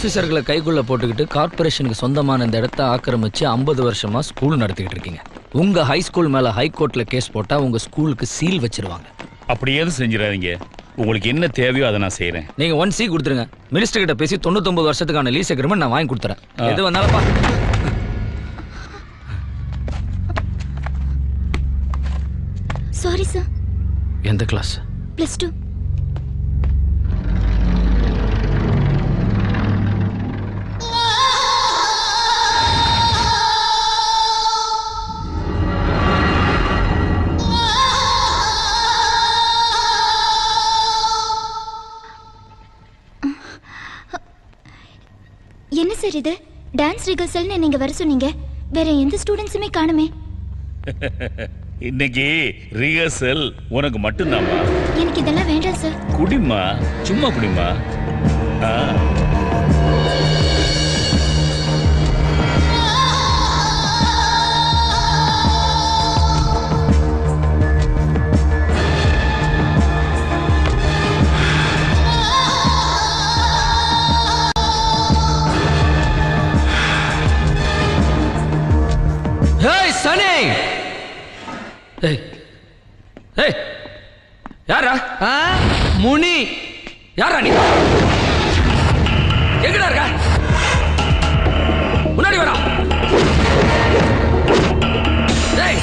ஆபீசர்களை கைக்குள்ள போட்டுக்கிட்டு கார்பரேஷனுக்கு சொந்தமான இந்த இடத்த ஆக்கிரமிச்சு 50 வருஷமா ஸ்கூல் நடத்திக்கிட்டு இருக்கீங்க. உங்க ஹை ஸ்கூல் மேல ஹைகோர்ட்ல கேஸ் போட்டா உங்க ஸ்கூலுக்கு சீல் வச்சிருவாங்க. அப்படி ஏதும் செஞ்சிடாதீங்க. உங்களுக்கு என்ன தேவையோ அதை நான் செய்யறேன். நீங்க 1 C கொடுத்துருங்க. மினிஸ்டர் கிட்ட பேசி 99 வருஷத்துக்கான லீஸ் அக்ரிமெண்ட் நான் வாங்கி கொடுத்துறேன். எது வந்தாலும் பா. Sorry sir. எந்த கிளாஸ்? +2. என்ன சார் இது? டான்ஸ் ரிஹர்சல்னு நீங்க வர சொன்னீங்க. வேற எந்த ஸ்டூடண்ட்ஸுமே காணுமே. இன்னைக்கு ரிஹர்சல் உனக்கு மட்டும்தாம்மா. எனக்கு இதெல்லாம் வேண்டாம் சார். குடிமா, சும்மா குடிமா. யாரா? முனி. யாரா நீ? எங்கடா இருக்க? முன்னாடி வரா. டேய்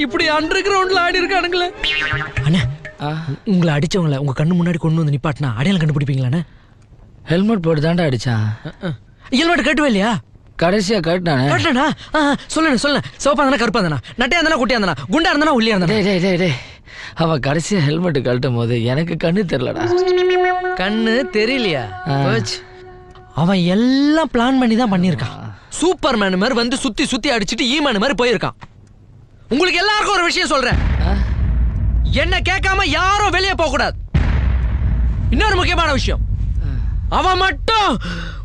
இப்படி அண்டர் கிரவுண்ட்ல ஆடி இருக்கானுங்களே. அண்ணா, உங்களை அடிச்சவங்கள உங்க கண்ணு முன்னாடி கொண்டு வந்து நிப்பாட்டினா அடையாளம் கண்டுபிடிப்பீங்களாண்ணே? ஹெல்மெட் போட்டு தாண்டா அடிச்சான். ஹெல்மெட் கட்டுவே இல்லையா? கடைசியா கட்டினானா? சொல்லுண்ணே. சிவப்பா இருந்தா கருப்பா இருந்தா, நட்டையா இருந்தா குட்டியா இருந்தா, குண்டா இருந்தா உள்ளியா இருந்தா? அவன் கடைசியா ஹெல்மெட் கழட்டும் போது எனக்கு கண்ணு தெரியலடா. கண்ணு தெரியலையா? அவன் எல்லாம் பிளான் பண்ணி தான் பண்ணியிருக்கான். சூப்பர் மேன் மாதிரி வந்து சுத்தி சுத்தி அடிச்சுட்டு ஈமேன் மாதிரி போயிருக்கான். உங்களுக்கு எல்லாருக்கும் ஒரு விஷயம் சொல்றேன். என்ன கேட்காம யாரும் வெளியே போக கூடாது. இன்னொரு முக்கியமான விஷயம், அவன் மட்டும்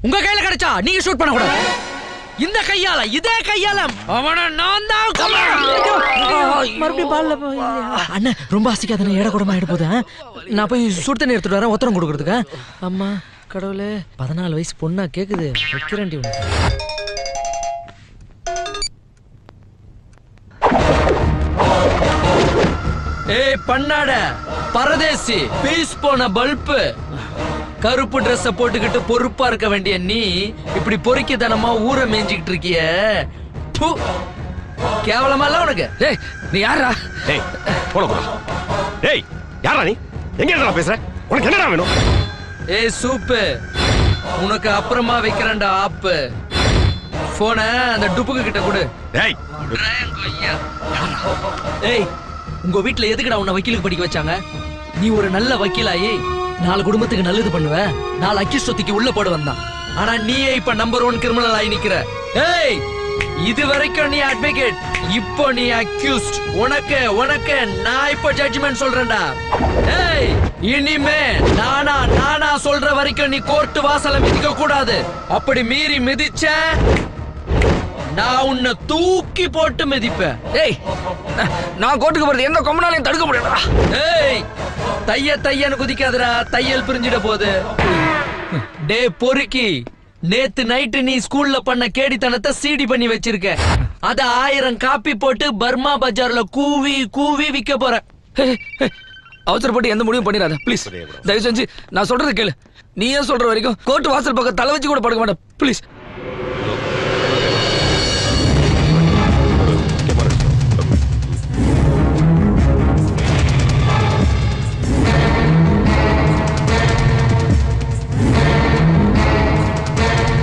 உங்க கையில கிடைச்சா நீங்க ஷூட் பண்ண கூடாது. இந்த கையால, இதே கையால அவனை நான் தான் மறுபடியும் பால்ல போய். அண்ணா ரொம்ப ஆசிக்காத, ஏட கூடமா ஆயிட போகுது. நான் போய் சுடு தண்ணி எடுத்துட்டு வரேன் உத்தரம் கொடுக்கறதுக்கு. அம்மா கடவுளே, 14 வயசு பொண்ணா கேக்குது. வைக்கிறேன்டி. ஏய் பண்ணாட பரதேசி, பீஸ் போன பல்பு, கருப்பு ட்ரெஸ் போட்டுக்கிட்டு பொறுப்பா இருக்க வேண்டிய நீ இப்படி பொறுக்கித்தனமா ஊரை மேய்ஞ்சிக்கிட்டு இருக்கிய. கேவலமா இல்ல உனக்கு? ஏய் நீ யாரா? ஏய் போடா. ஏய் யாரா நீ? எங்க பேசுற? உனக்கு என்னடா வேணும்? ஏய் சூப்பு, உனக்கு அப்புறமா வைக்கிறேன்டா ஆப்பு. போன அந்த டுப்புக்கு கிட்ட கொடு. டேய் ஏய், உங்க வீட்ல எதுக்குடா உன்னை வக்கீலுக்கு படிக்க வச்சாங்க? நீ ஒரு நல்ல வக்கீலாயி 4 குடும்பத்துக்கு நல்லது பண்ணுவ, 4 அக்கிஷ்டத்துக்கு உள்ள போட வந்தான். ஆனா நீயே இப்ப நம்பர் 1 கிரிமினல் ஆகி நிக்கிற. ஏய், இது வரைக்கும் நீ அட்வொகேட், இப்போ நீ அக்யூஸ்ட். உனக்கு நான் இப்போ ஜட்ஜ்மெண்ட் சொல்றேன்டா. ஏய், இனிமே நானா சொல்ற வரைக்கும் நீ கோர்ட் வாசல மிதிக்க கூடாது. அப்படி மீறி மிதிச்ச நான் உன்னை தூக்கி போட்டு மிதிப்பேன். ஏய், நான் கோர்ட்டுக்கு போறது எந்த கொம்பனாலையும் தடுக்க முடியாதா? ஏய், தையன்னு குதிக்காதடா, தையல் பிரிஞ்சிட போகுது. டே பொறுக்கி, நேத்து நைட்டு நீ ஸ்கூல்ல பண்ண கேடித்தனத்தை சிடி பண்ணி வச்சிருக்க. அத 1000 காப்பி போட்டு பர்மா பஜார்ல கூவி விக்க போற. அவசரப்பட்டு எந்த முடிவும் பண்ணிடாத ப்ளீஸ். தயவு செஞ்சு நான் சொல்றது கேளு. நீ ஏன் சொல்ற வரைக்கும் கோர்ட் வாசல் பக்கம் தலை வச்சு கூட படுக்க மாட்டேன் ப்ளீஸ்.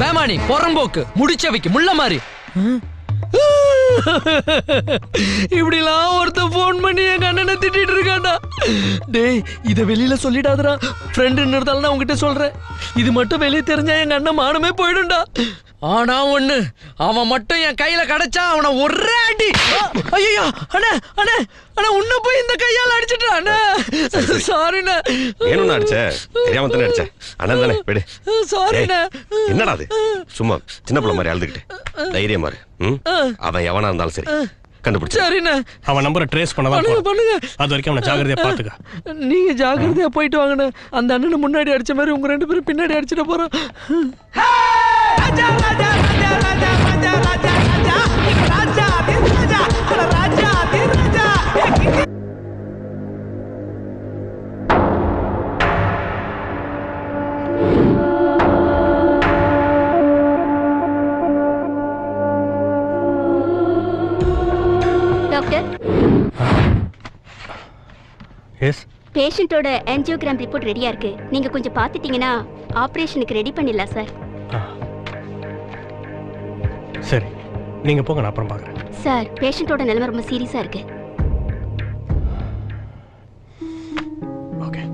பேமானி பொறம்போக்கு முடிச்சவைக்கு முள்ள மாதிரி. இப்படிலாம் ஒருத்தன் போன் பண்ணி எங்க அண்ணனை திட்டிட்டு இருக்காண்டா. டேய், இத வெளியில சொல்லிடாதடா. ஃப்ரெண்டுன்னு இருந்தாலும் நான் உங்ககிட்ட சொல்றேன். இது மட்டும் வெளியே தெரிஞ்சா எங்க அண்ணன் மானமே போயிடும்டா. ஆனா ஒண்ணு, அவன் மட்டும் என் கையில கிடைச்சா அவனை ஒரே அடி. ஐயோ அண்ணே அண்ணே அண்ணா, உன்ன போய் இந்த கையால அடிச்சிட்டா அண்ணே. சாரிண்ணே. ஏனுண்ணா அடிச்ச? தெரியாம தானே அடிச்ச. அண்ணன் தானே, விடு. சாரிண்ணே. என்னடா அது? சும்மா சின்ன பிள்ளை மாதிரி அழுதுகிட்டு. தைரியமா இரு. அவன் எவனா இருந்தாலும் சரி கண்டுபிடிச்சு. சரிண்ணே. அவன் நம்பரை ட்ரேஸ் பண்ணதான் பண்ணுங்க. அது வரைக்கும் அவனை ஜாகிரதையா பாத்துக்க. நீங்க ஜாகிரதையா போயிட்டு வாங்கண்ணே. அந்த அண்ணனை முன்னாடி அடிச்ச மாதிரி உங்க 2 பேரும் பின்னாடி அடிச்சிட போறோம். டாக்டர், எஸ், பேஷண்டோட ஆஞ்சியோகிராம் ரிப்போர்ட் ரெடியா இருக்கு. நீங்க கொஞ்சம் பார்த்துட்டீங்கன்னா ஆபரேஷனுக்கு ரெடி பண்ணிடலாம் சார். சரி, நீங்க போங்க, நான் அப்புறம் பார்க்குறேன். சார், பேஷண்டோட நிலைமை ரொம்ப சீரியஸா இருக்கு. ஓகே.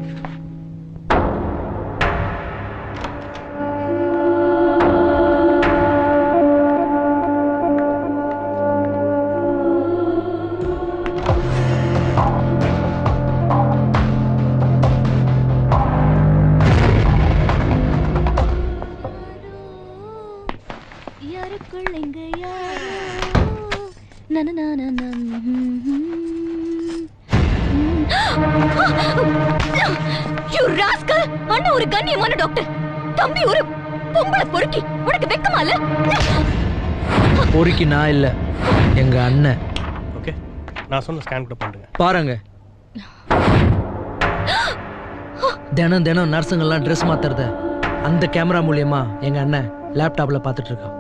அண்ணா ஒரு கண்ணியமான டாக்டர், தம்பி ஒரு பொம்பளை பொறுக்கி. உனக்கு வெக்கமா இல்ல? பொறுக்கி நான் இல்ல, எங்க அண்ணன். ஓகே, நான் சொன்ன ஸ்கேன் கூட பண்ணுங்க. பாருங்க, தினம் நர்ஸுங்கெல்லாம் ட்ரெஸ் மாத்துறத அந்த கேமரா மூலியமா எங்க அண்ணன் லேப்டாப்ல பாத்துட்டு இருக்கான்.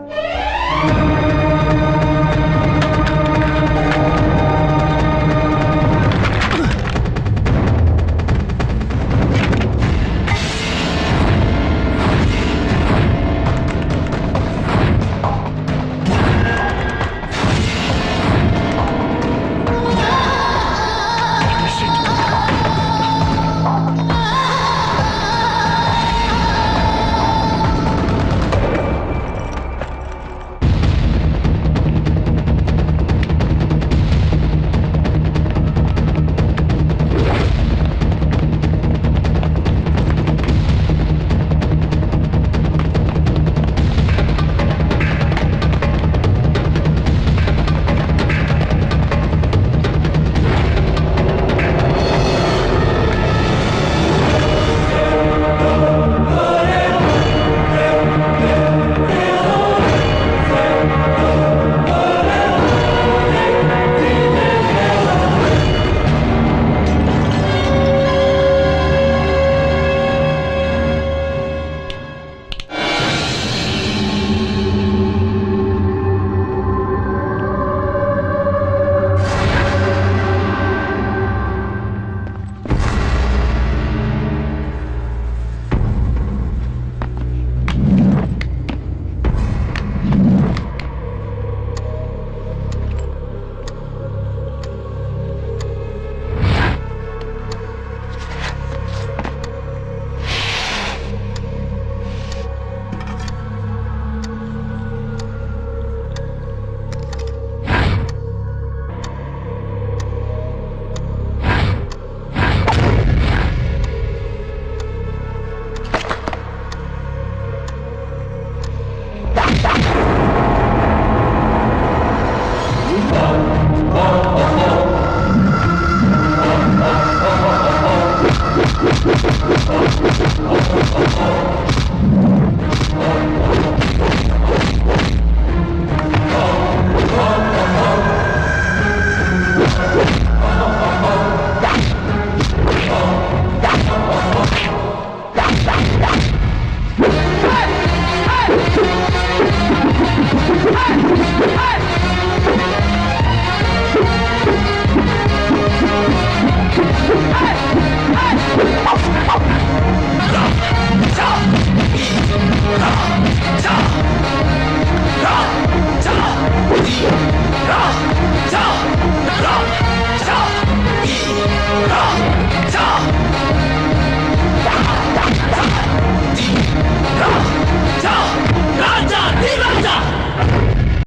சாவு